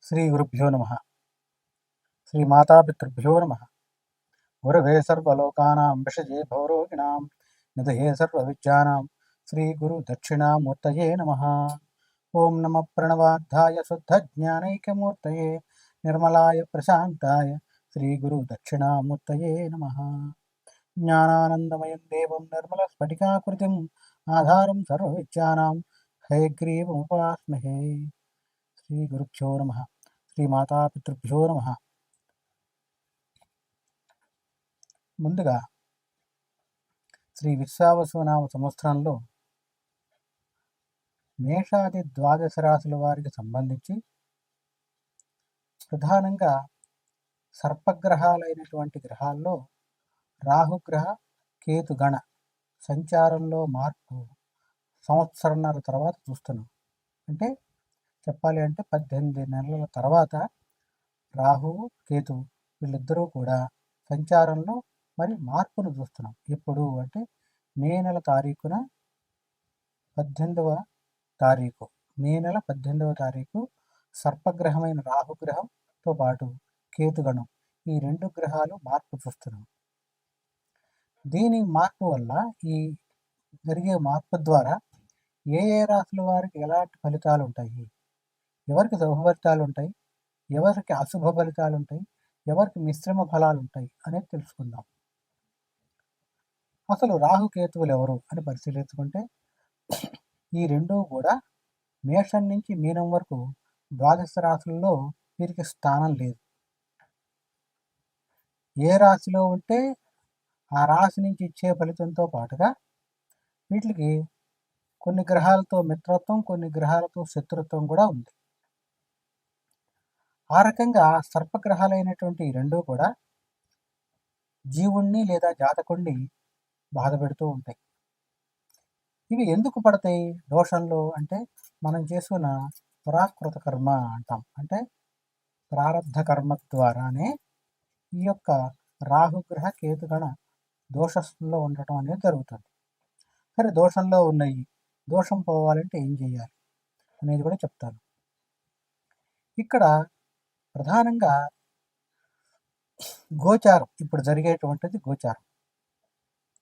శ్రీ గురుభ్యో నమ. శ్రీ మాతాపితృభ్యో నమ. గురవే సర్వలోకానాం విషజే భవరోగిణాం నిధయే సర్వవిద్యానాం శ్రీ గురు దక్షిణామూర్తయే నమ. ఓం నమ ప్రణవార్థాయ శుద్ధజ్ఞానైకమూర్తయే నిర్మలాయ ప్రశాంతాయ శ్రీ గురు దక్షిణామూర్తయే నమ. జ్ఞానానందమయం దేవం నిర్మల స్ఫటికాకృతిం ఆధారం సర్వవిద్యానాం హయగ్రీవముపాస్మహే. శ్రీ గురుభ్యో నమ. శ్రీ మాతాపితృభ్యో నమ. ముందుగా శ్రీ విశ్వావసునామ సంవత్సరంలో మేషాది ద్వాదశ రాశుల వారికి సంబంధించి ప్రధానంగా సర్పగ్రహాలైనటువంటి గ్రహాల్లో రాహుగ్రహ కేతుగణ సంచారంలో మార్పు సంవత్సరంన్నర తర్వాత చూస్తున్నాం. అంటే చెప్పాలి అంటే 18 నెలల తర్వాత రాహువు కేతువు వీళ్ళిద్దరూ కూడా సంచారంలో మరి మార్పును చూస్తున్నాం. ఎప్పుడు అంటే మే నెల 18వ తారీఖు సర్పగ్రహమైన రాహుగ్రహంతో పాటు కేతుగణం ఈ రెండు గ్రహాలు మార్పు చూస్తున్నాం. దీని మార్పు వల్ల ఈ జరిగే మార్పు ద్వారా ఏ ఏ రాశుల వారికి ఎలాంటి ఫలితాలు ఉంటాయి, ఎవరికి శుభ ఫలితాలు ఉంటాయి, ఎవరికి అశుభ ఫలితాలు ఉంటాయి, ఎవరికి మిశ్రమ ఫలాలు ఉంటాయి అనేది తెలుసుకుందాం. అసలు రాహుకేతువులు ఎవరు అని పరిశీలించుకుంటే ఈ రెండూ కూడా మేషం నుంచి మీనం వరకు ద్వాదశ రాశుల్లో వీరికి స్థానం లేదు. ఏ రాశిలో ఉంటే ఆ రాశి నుంచి ఇచ్చే ఫలితంతో పాటుగా వీటికి కొన్ని గ్రహాలతో మిత్రత్వం, కొన్ని గ్రహాలతో శత్రుత్వం కూడా ఉంది. ఆ రకంగా సర్పగ్రహాలైనటువంటి ఈ రెండూ కూడా జీవుణ్ణి లేదా జాతకుణ్ణి బాధ పెడుతూ ఉంటాయి. ఇవి ఎందుకు పడతాయి దోషంలో అంటే మనం చేసుకున్న పురాకృత కర్మ అంటాం. అంటే ప్రారబ్ధ కర్మ ద్వారానే ఈ యొక్క రాహుగ్రహ కేతుగణ దోషంలో ఉండటం అనేది జరుగుతుంది. సరే, దోషంలో ఉన్నాయి, దోషం పోవాలంటే ఏం చేయాలి అనేది కూడా చెప్తాను. ఇక్కడ ప్రధానంగా గోచారం, ఇప్పుడు జరిగేటువంటిది గోచారం.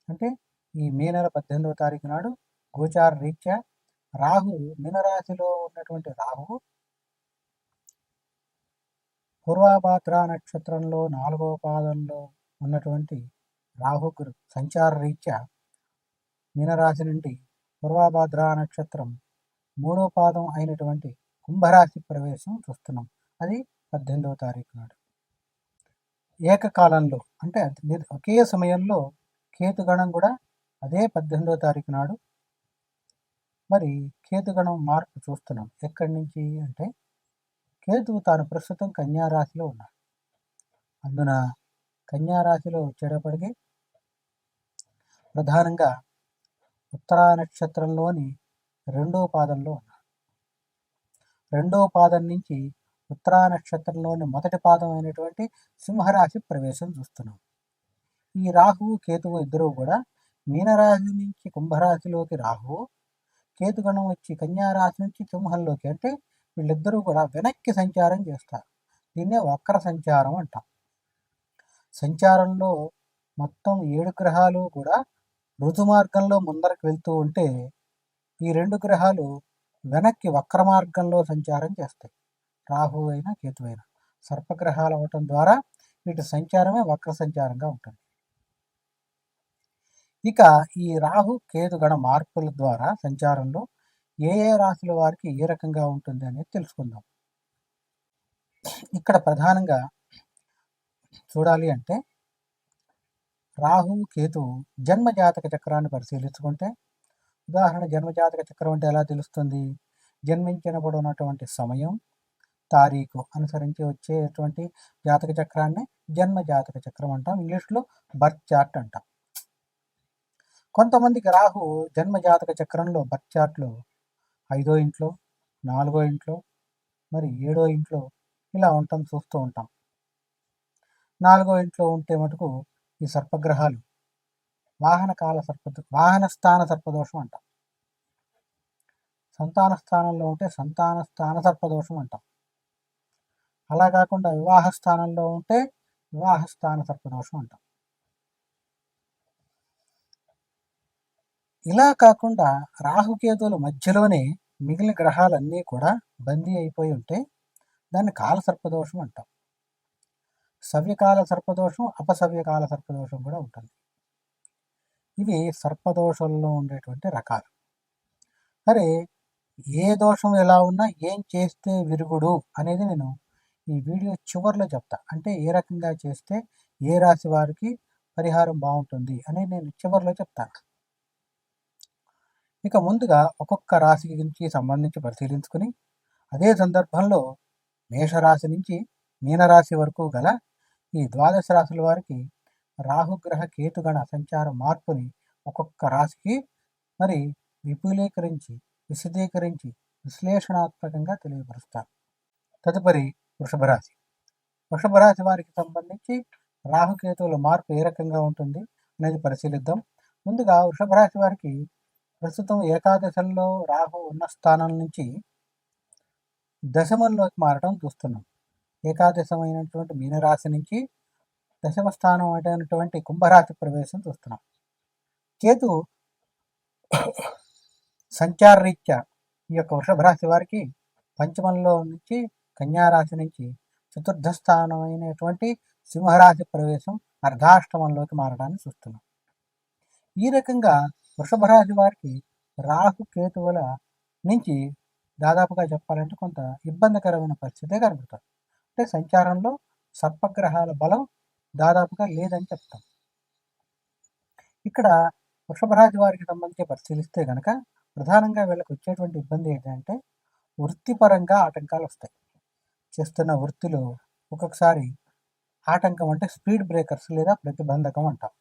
అంటే ఈ మే నెల 18వ తారీఖు నాడు గోచార రీత్యా రాహు మీనరాశిలో ఉన్నటువంటి రాహువు పూర్వభాద్ర నక్షత్రంలో 4వ పాదంలో ఉన్నటువంటి రాహుగ్రు సంచార రీత్యా మీనరాశి నుండి పూర్వభాద్ర నక్షత్రం 3వ పాదం అయినటువంటి కుంభరాశి ప్రవేశం చూస్తున్నాం. అది 18వ తారీఖు నాడు ఏకకాలంలో, అంటే ఒకే సమయంలో కేతుగణం కూడా అదే 18వ తారీఖు నాడు మరి కేతుగణం మార్పు చూస్తున్నాం. ఎక్కడి నుంచి అంటే కేతువు తాను ప్రస్తుతం కన్యారాశిలో ఉన్నాడు. అందున కన్యారాశిలో వచ్చేటప్పటికి ప్రధానంగా ఉత్తరా నక్షత్రంలోని 2వ పాదంలో ఉన్నాడు. 2వ పాదం నుంచి ఉత్తరా నక్షత్రంలోని మొదటి పాదం అయినటువంటి సింహరాశి ప్రవేశం చూస్తున్నాం. ఈ రాహువు కేతువు ఇద్దరూ కూడా మీనరాశి నుంచి కుంభరాశిలోకి రాహువు, కేతుగణం వచ్చి కన్యారాశి నుంచి సింహంలోకి, అంటే వీళ్ళిద్దరూ కూడా వెనక్కి సంచారం చేస్తారు. దీన్నే వక్ర సంచారం అంటాం. సంచారంలో మొత్తం 7 గ్రహాలు కూడా ఋతు మార్గంలో ముందరకు వెళ్తూ ఉంటే ఈ 2 గ్రహాలు వెనక్కి వక్ర మార్గంలో సంచారం చేస్తాయి. రాహు అయినా కేతు అయినా సర్పగ్రహాలు అవటం ద్వారా వీటి సంచారమే వక్ర సంచారంగా ఉంటుంది. ఇక ఈ రాహు కేతుగణ మార్పుల ద్వారా సంచారంలో ఏ ఏ రాశుల వారికి ఏ రకంగా ఉంటుంది అనేది తెలుసుకుందాం. ఇక్కడ ప్రధానంగా చూడాలి అంటే రాహు కేతువు జన్మజాతక చక్రాన్ని పరిశీలించుకుంటే, ఉదాహరణ జన్మజాతక చక్రం అంటే ఎలా తెలుస్తుంది? జన్మించినప్పుడు ఉన్నటువంటి సమయం, తారీఖు అనుసరించి వచ్చేటువంటి జాతక చక్రాన్ని జన్మజాతక చక్రం అంటాం. ఇంగ్లీష్లో బర్త్ చార్ట్ అంటాం. కొంతమందికి రాహు జన్మజాతక చక్రంలో బర్త్ చార్ట్లో 5వ ఇంట్లో, 4వ ఇంట్లో, మరి 7వ ఇంట్లో ఇలా చూస్తూ ఉంటాం. 4వ ఇంట్లో ఉంటే మటుకు ఈ సర్పగ్రహాలు వాహన స్థాన సర్పదోషం అంటాం. సంతాన స్థానంలో ఉంటే సంతాన స్థాన సర్పదోషం అంటాం. అలా కాకుండా వివాహ స్థానంలో ఉంటే వివాహ స్థాన సర్పదోషం అంటాం. ఇలా కాకుండా రాహుకేతువుల మధ్యలోనే మిగిలిన గ్రహాలన్నీ కూడా బందీ అయిపోయి ఉంటే దాన్ని కాల సర్పదోషం అంటాం. సవ్యకాల సర్పదోషం, అపసవ్యకాల సర్పదోషం కూడా ఉంటుంది. ఇవి సర్పదోషంలో ఉండేటువంటి రకాలు. సరే, ఏ దోషం ఎలా ఉన్నా ఏం చేస్తే విరుగుడు అనేది నేను ఈ వీడియో చివరిలో చెప్తా. అంటే ఏ రకంగా చేస్తే ఏ రాశి వారికి పరిహారం బాగుంటుంది అనేది నేను చివరిలో చెప్తాను. ఇక ముందుగా ఒక్కొక్క రాశి గురించి సంబంధించి పరిశీలించుకుని అదే సందర్భంలో మేషరాశి నుంచి మీనరాశి వరకు గల ఈ ద్వాదశ రాశుల వారికి రాహుగ్రహ కేతుగణ సంచార మార్పుని ఒక్కొక్క రాశికి మరి విపులీకరించి విశదీకరించి విశ్లేషణాత్మకంగా తెలియపరుస్తారు. తదుపరి వృషభ రాశి. వృషభ రాశి వారికి సంబంధించి రాహుకేతువుల మార్పు ఏ రకంగా ఉంటుంది అనేది పరిశీలిద్దాం. ముందుగా వృషభ రాశి వారికి ప్రస్తుతం ఏకాదశంలో రాహు ఉన్న స్థానం నుంచి దశమంలోకి మారడం చూస్తున్నాం. ఏకాదశమైనటువంటి మీనరాశి నుంచి దశమ స్థానం అయినటువంటి కుంభరాశి ప్రవేశం చూస్తున్నాం. కేతు సంచార రీత్యా ఈ యొక్క వృషభ రాశి వారికి పంచమంలో నుంచి కన్యారాశి నుంచి చతుర్థ స్థానం అయినటువంటి సింహరాశి ప్రవేశం అర్ధాష్టమంలోకి మారడాన్ని చూస్తున్నాం. ఈ రకంగా వృషభ రాశి వారికి రాహు కేతువుల నుంచి దాదాపుగా చెప్పాలంటే కొంత ఇబ్బందికరమైన పరిస్థితే కనబడుతుంది. అంటే సంచారంలో సర్పగ్రహాల బలం దాదాపుగా లేదని చెప్తాం. ఇక్కడ వృషభ రాశి వారికి సంబంధించి పరిశీలిస్తే కనుక ప్రధానంగా వీళ్ళకి వచ్చేటువంటి ఇబ్బంది ఏంటంటే వృత్తిపరంగా ఆటంకాలు వస్తాయి. చేస్తున్న వృత్తిలో ఒక్కొక్కసారి ఆటంకం అంటే స్పీడ్ బ్రేకర్స్ లేదా ప్రతిబంధకం అంటాం.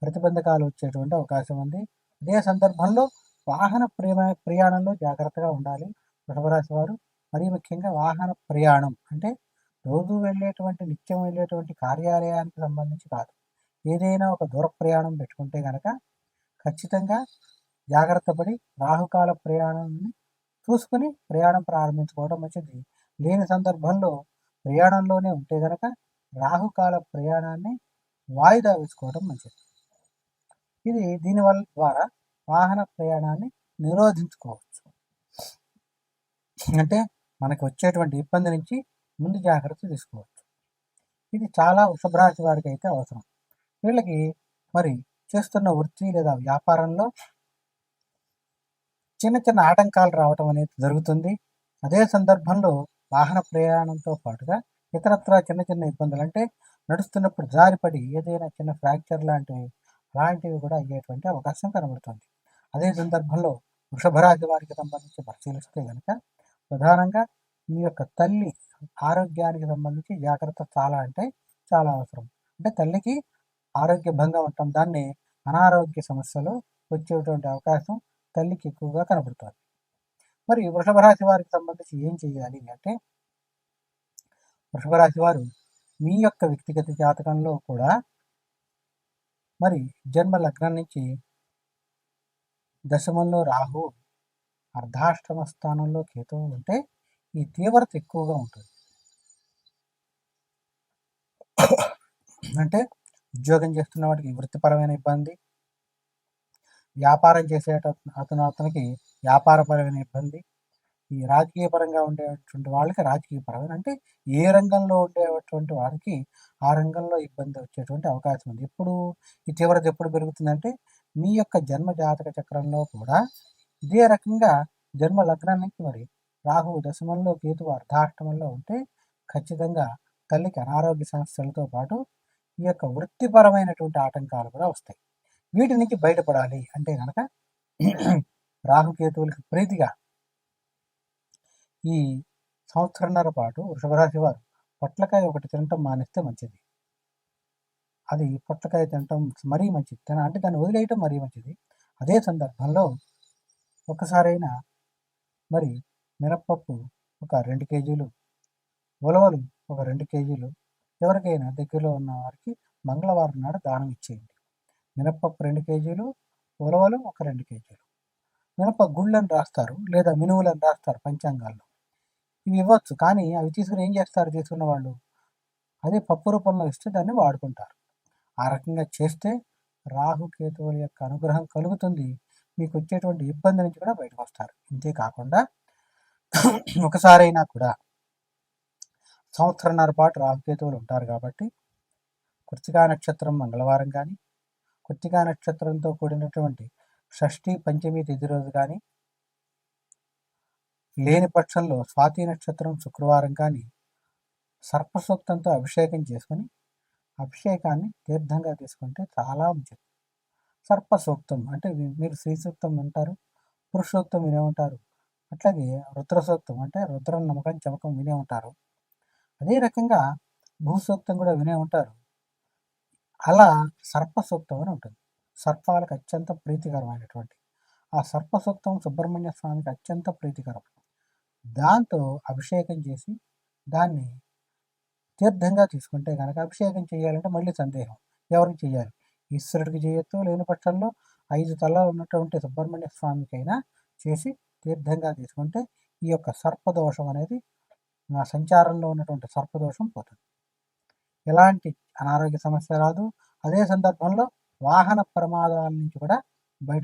ప్రతిబంధకాలు వచ్చేటువంటి అవకాశం ఉంది. అదే సందర్భంలో వాహన ప్రయాణంలో జాగ్రత్తగా ఉండాలి వృషభ రాశి వారు. మరీ ముఖ్యంగా వాహన ప్రయాణం అంటే రోజు వెళ్ళేటువంటి నిత్యం వెళ్ళేటువంటి కార్యాలయానికి సంబంధించి కాదు, ఏదైనా ఒక దూర ప్రయాణం పెట్టుకుంటే కనుక ఖచ్చితంగా జాగ్రత్త పడి రాహుకాల ప్రయాణాన్ని చూసుకుని ప్రయాణం ప్రారంభించుకోవడం మంచిది. లేని సందర్భంలో ప్రయాణంలోనే ఉంటే కనుక రాహుకాల ప్రయాణాన్ని వాయిదా వేసుకోవడం మంచిది. ఇది దీనివల్ల ద్వారా వాహన ప్రయాణాన్ని నిరోధించుకోవచ్చు. అంటే మనకు వచ్చేటువంటి ఇబ్బంది నుంచి ముందు జాగ్రత్త తీసుకోవచ్చు. ఇది చాలా వృషభ రాశి వారికి అయితే అవసరం. వీళ్ళకి మరి చేస్తున్న వృత్తి లేదా వ్యాపారంలో చిన్న చిన్న ఆటంకాలు రావటం అనేది జరుగుతుంది. అదే సందర్భంలో వాహన ప్రయాణంతో పాటుగా ఇతరత్రా చిన్న చిన్న ఇబ్బందులు అంటే నడుస్తున్నప్పుడు జారిపడి ఏదైనా చిన్న ఫ్రాక్చర్ అలాంటివి కూడా అయ్యేటువంటి అవకాశం కనబడుతుంది. అదే సందర్భంలో వృషభ రాశి వారికి సంబంధించి పరిశీలిస్తే కనుక ప్రధానంగా మీ యొక్క తల్లి ఆరోగ్యానికి సంబంధించి జాగ్రత్త చాలా అంటే చాలా అవసరం. అంటే తల్లికి ఆరోగ్య భంగం ఉంటాం, దాన్ని అనారోగ్య సమస్యలు వచ్చేటువంటి అవకాశం తల్లికి ఎక్కువగా కనబడుతుంది. మరి వృషభ రాశి వారికి సంబంధించి ఏం చేయాలి అంటే వృషభ రాశి వారు మీ యొక్క వ్యక్తిగత జాతకంలో కూడా మరి జన్మ లగ్నం నుంచి దశమంలో రాహు అర్ధాష్టమ స్థానంలో కేతువు ఉంటే ఈ తీవ్రత ఎక్కువగా ఉంటుంది. అంటే ఉద్యోగం చేస్తున్న వాడికి వృత్తిపరమైన ఇబ్బంది, వ్యాపారం చేసే అతనికి వ్యాపారపరమైన ఇబ్బంది, ఈ రాజకీయపరంగా ఉండేటువంటి వాళ్ళకి రాజకీయపరమైన అంటే ఏ రంగంలో ఉండేటువంటి వారికి ఆ రంగంలో ఇబ్బంది వచ్చేటువంటి అవకాశం ఉంది. ఎప్పుడు ఈ తీవ్రత ఎప్పుడు పెరుగుతుందంటే మీ యొక్క జన్మ జాతక చక్రంలో కూడా ఇదే రకంగా జన్మ లగ్నం నుంచి మరి రాహు దశమంలో కేతువు అర్ధాష్టమంలో ఉంటే ఖచ్చితంగా తల్లికి అనారోగ్య సమస్యలతో పాటు ఈ యొక్క వృత్తిపరమైనటువంటి ఆటంకాలు కూడా వస్తాయి. వీటి నుంచి బయటపడాలి అంటే కనుక రాహుకేతువులకి ప్రీతిగా ఈ సంవత్సరంన్నర పాటు వృషభ రాశి వారు పొట్లకాయ ఒకటి తినటం మానేస్తే మంచిది. అది పొట్లకాయ తినటం మరీ మంచిది, అంటే దాన్ని వదిలేయటం మరీ మంచిది. అదే సందర్భంలో ఒకసారైనా మరి మినప్పప్పు ఒక 2 కేజీలు, ఉలవలు ఒక 2 కేజీలు ఎవరికైనా దగ్గరలో ఉన్న వారికి మంగళవారం నాడు దానం ఇచ్చేయండి. మినప్పప్పు 2 కేజీలు, ఉలవలు ఒక 2 కేజీలు. మినప గుళ్ళని రాస్తారు లేదా మినువులని రాస్తారు పంచాంగాల్లో. ఇవి ఇవ్వచ్చు, కానీ అవి తీసుకుని ఏం చేస్తారు తీసుకున్న వాళ్ళు? అదే పప్పు రూపంలో ఇస్తే దాన్ని వాడుకుంటారు. ఆ రకంగా చేస్తే రాహుకేతువుల యొక్క అనుగ్రహం కలుగుతుంది. మీకు వచ్చేటువంటి ఇబ్బంది నుంచి కూడా బయటకు వస్తారు. ఇంతేకాకుండా ఒకసారైనా కూడా సంవత్సరంన్నర పాటు రాహుకేతువులు ఉంటారు కాబట్టి కృత్తికా నక్షత్రం మంగళవారం కానీ, కృత్తికా నక్షత్రంతో కూడినటువంటి షష్ఠి పంచమి తిథి రోజు కానీ, లేని పక్షంలో స్వాతి నక్షత్రం శుక్రవారం కానీ సర్పసూక్తంతో అభిషేకం చేసుకొని అభిషేకాన్ని తీర్థంగా తీసుకుంటే చాలా మంచిది. సర్పసూక్తం అంటే మీరు శ్రీ సూక్తం వింటారు, పురుషోక్తం వినే ఉంటారు, అట్లాగే రుద్ర సూక్తం అంటే రుద్రం నమ్మకం చమకం వినే ఉంటారు, అదే రకంగా భూసూక్తం కూడా వినే ఉంటారు. అలా సర్పసూక్తం అని ఉంటుంది. సర్పాలకు అత్యంత ప్రీతికరమైనటువంటి ఆ సర్పసూక్తం సుబ్రహ్మణ్య స్వామికి అత్యంత ప్రీతికరం. దాంతో అభిషేకం చేసి దాన్ని తీర్థంగా తీసుకుంటే కనుక, అభిషేకం చేయాలంటే మళ్ళీ సందేహం ఎవరికి చేయాలి? ఈశ్వరుడికి చేయొచ్చు, లేని పక్షంలో 5 తలలు ఉన్నటువంటి సుబ్రహ్మణ్య స్వామికైనా చేసి తీర్థంగా తీసుకుంటే ఈ యొక్క సర్పదోషం అనేది, నా సంచారంలో ఉన్నటువంటి సర్పదోషం పోతుంది. ఎలాంటి అనారోగ్య సమస్య రాదు. అదే సందర్భంలో వాహన ప్రమాదాల నుంచి కూడా